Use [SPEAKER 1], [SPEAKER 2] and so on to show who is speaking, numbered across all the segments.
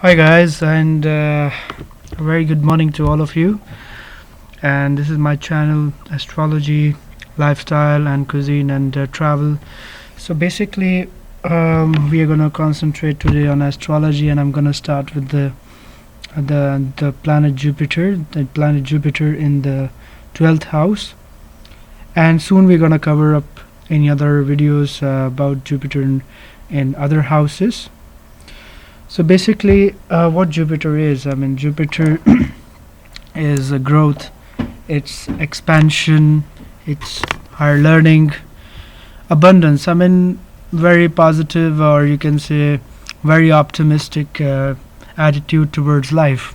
[SPEAKER 1] Hi guys, and a very good morning to all of you. And this is my channel, Astrology, Lifestyle, and Cuisine and Travel. So basically, we are gonna concentrate today on astrology, and I'm gonna start with the planet Jupiter, the planet Jupiter in the 12th house. And soon we're gonna cover up any other videos about Jupiter in other houses. So basically, what Jupiter is, I mean, Jupiter is a growth, it's expansion, it's higher learning, abundance. I mean, very positive, or you can say very optimistic attitude towards life.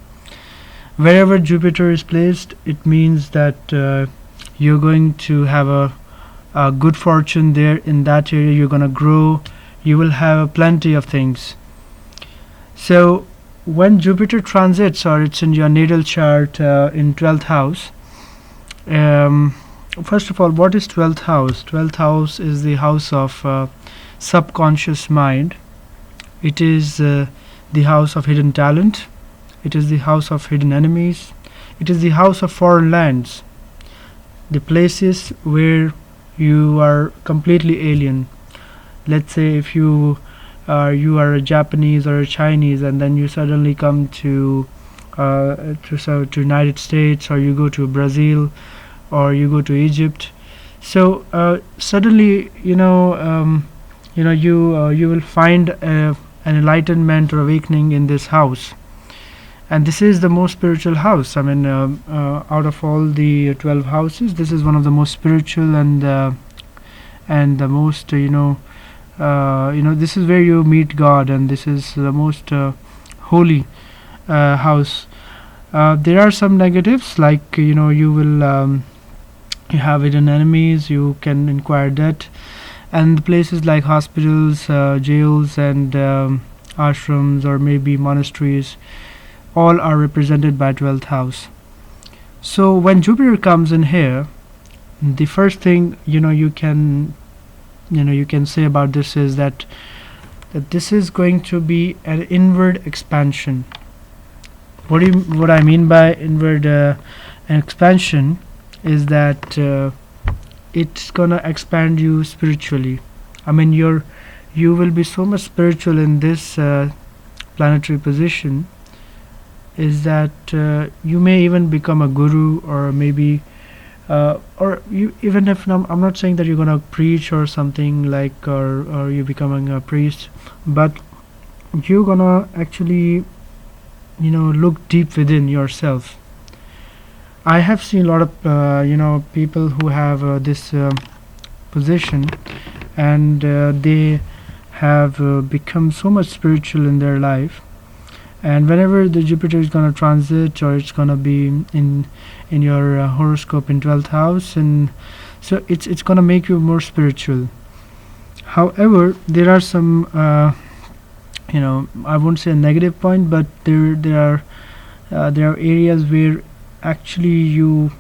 [SPEAKER 1] Wherever Jupiter is placed, it means that you're going to have a good fortune there in that area. You're gonna grow. You will have plenty of things. So when Jupiter transits, or it's in your natal chart in 12th house, um, first of all, what is 12th house? 12th house is the house of subconscious mind. It is the house of hidden talent. It is the house of hidden enemies. It is the house of foreign lands, the places where you are completely alien. Let's say if you are a Japanese or a Chinese, and then you suddenly come to United States, or you go to Brazil, or you go to Egypt. So suddenly, you will find an enlightenment or awakening in this house, and this is the most spiritual house. I mean, out of all the 12 houses, this is one of the most spiritual and the most this is where you meet God, and this is the most holy house. There are some negatives, like you have hidden enemies, you can inquire debt, and places like hospitals, jails, and ashrams, or maybe monasteries, all are represented by 12th house. So when Jupiter comes in here, the first thing you can say about this is that this is going to be an inward expansion. What I mean by inward expansion is that it's gonna expand you spiritually. I mean, you will be so much spiritual in this planetary position, is that you may even become a guru, or maybe or you, even if I'm not saying that you're gonna preach or something like, or you're becoming a priest, but you're gonna actually look deep within yourself. I have seen a lot of people who have this position, and they have become so much spiritual in their life. And whenever the Jupiter is going to transit, or it's going to be in your horoscope in 12th house, and so it's going to make you more spiritual. However, there are some I won't say a negative point, but there are areas where actually you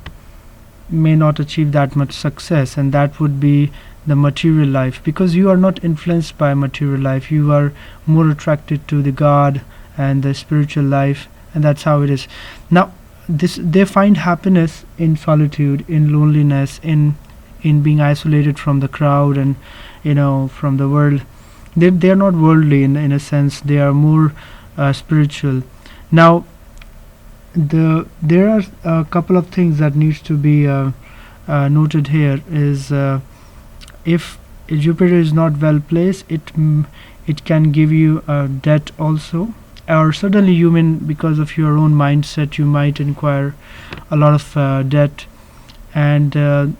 [SPEAKER 1] may not achieve that much success, and that would be the material life, because you are not influenced by material life. You are more attracted to the God and the spiritual life, and that's how it is. Now, this they find happiness in solitude, in loneliness, in being isolated from the crowd, and from the world. They are not worldly in a sense. They are more spiritual. Now, there are a couple of things that needs to be noted here. Is if Jupiter is not well placed, it can give you debt also, or suddenly you mean, because of your own mindset, you might inquire a lot of debt, and a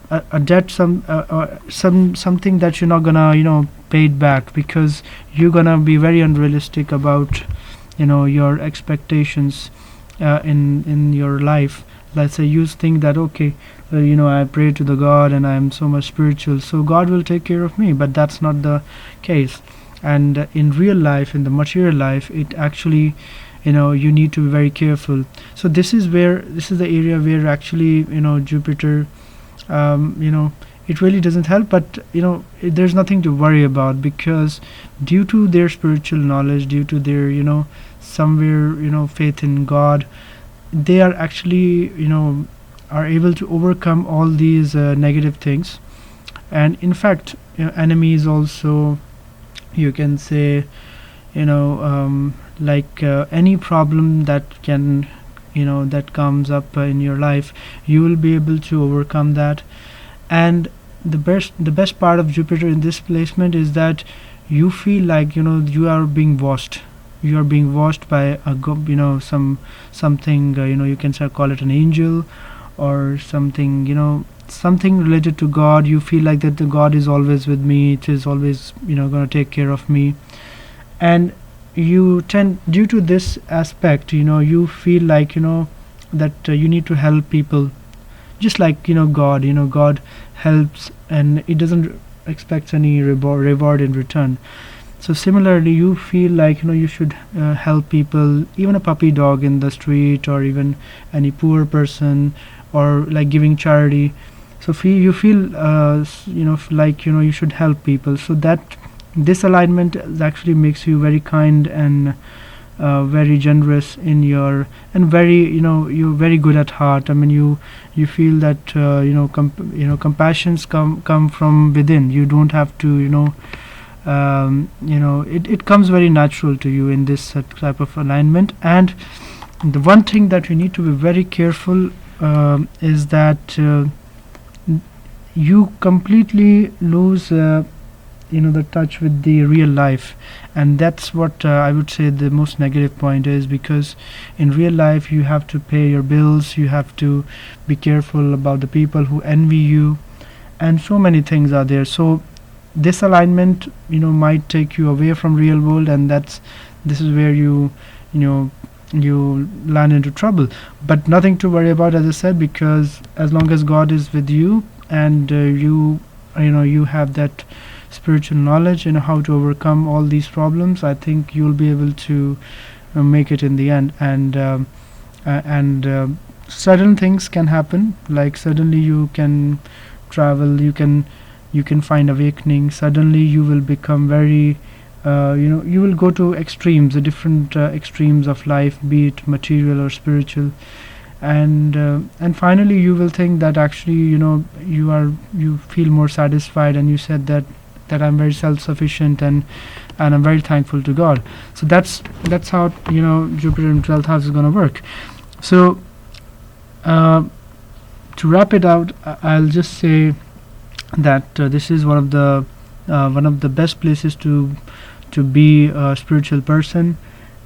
[SPEAKER 1] debt, something that you're not gonna pay it back, because you're gonna be very unrealistic about your expectations in your life. Let's say you think that, okay, I pray to the God and I'm so much spiritual, so God will take care of me, but that's not the case. And in real life, in the material life, it actually you need to be very careful. So this is the area where actually Jupiter it really doesn't help. But there's nothing to worry about, because due to their spiritual knowledge, due to their somewhere faith in God, they are actually are able to overcome all these negative things. And in fact, enemies also, you can say, like any problem that can that comes up in your life, you will be able to overcome that. And the best part of Jupiter in this placement is that you feel like you are being watched. You are being watched by something, you can call it an angel, or something, something related to God. You feel like that the God is always with me, it is always going to take care of me. And you tend, due to this aspect, you feel like that you need to help people, just like God helps, and it doesn't expect any reward in return. So similarly, you feel like you should help people, even a puppy dog in the street, or even any poor person, or like giving charity. So you feel like you should help people. So that this alignment actually makes you very kind and very generous in your, and very you're very good at heart. I mean, you feel that compassions come from within. You don't have to it comes very natural to you in this type of alignment. And the one thing that you need to be very careful is that you completely lose the touch with the real life. And that's what I would say the most negative point is, because in real life you have to pay your bills, you have to be careful about the people who envy you, and so many things are there. So this alignment might take you away from real world, and this is where you land into trouble. But nothing to worry about, as I said, because as long as God is with you, and you have that spiritual knowledge how to overcome all these problems, I think you'll be able to make it in the end. And sudden things can happen, like suddenly you can travel, you can find awakening. Suddenly you will become very you will go to extremes, the different extremes of life, be it material or spiritual. And finally you will think that actually you feel more satisfied, and you said that I'm very self-sufficient, and I'm very thankful to God. So that's how Jupiter in 12th house is going to work. So to wrap it out, I'll just say that this is one of the best places to be a spiritual person.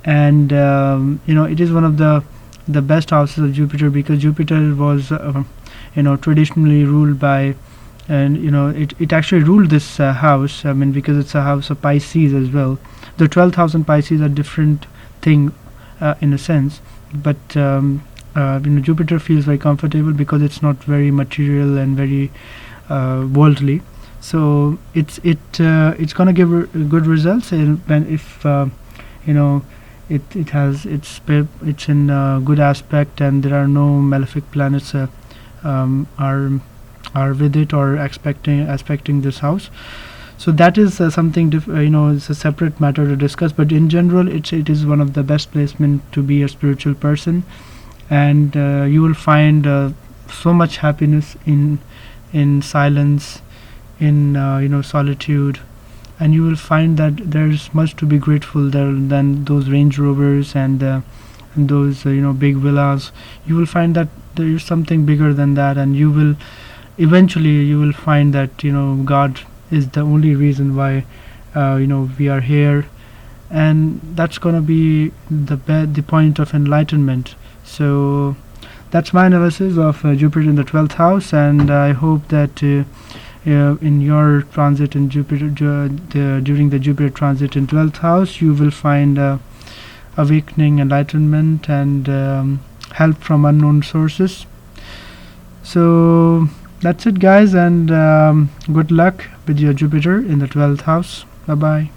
[SPEAKER 1] And it is one of the best houses of Jupiter, because Jupiter was traditionally ruled by, and it actually ruled this house. I mean, because it's a house of Pisces as well. The 12th house and Pisces are different thing in a sense, but Jupiter feels very comfortable because it's not very material and very worldly. So it's gonna give good results if it's in good aspect, and there are no malefic planets are with it or aspecting this house. So that is something it's a separate matter to discuss, but in general it is one of the best placement to be a spiritual person. And you will find so much happiness in silence, in solitude, and you will find that there's much to be grateful there than those Range Rovers and those big villas. You will find that there is something bigger than that, and eventually you will find that God is the only reason why we are here, and that's going to be the point of enlightenment. So that's my analysis of Jupiter in the 12th house, and I hope that in your transit in Jupiter, during the Jupiter transit in 12th house, you will find awakening, enlightenment, and help from unknown sources. So that's it, guys, and good luck with your Jupiter in the 12th house. Bye bye.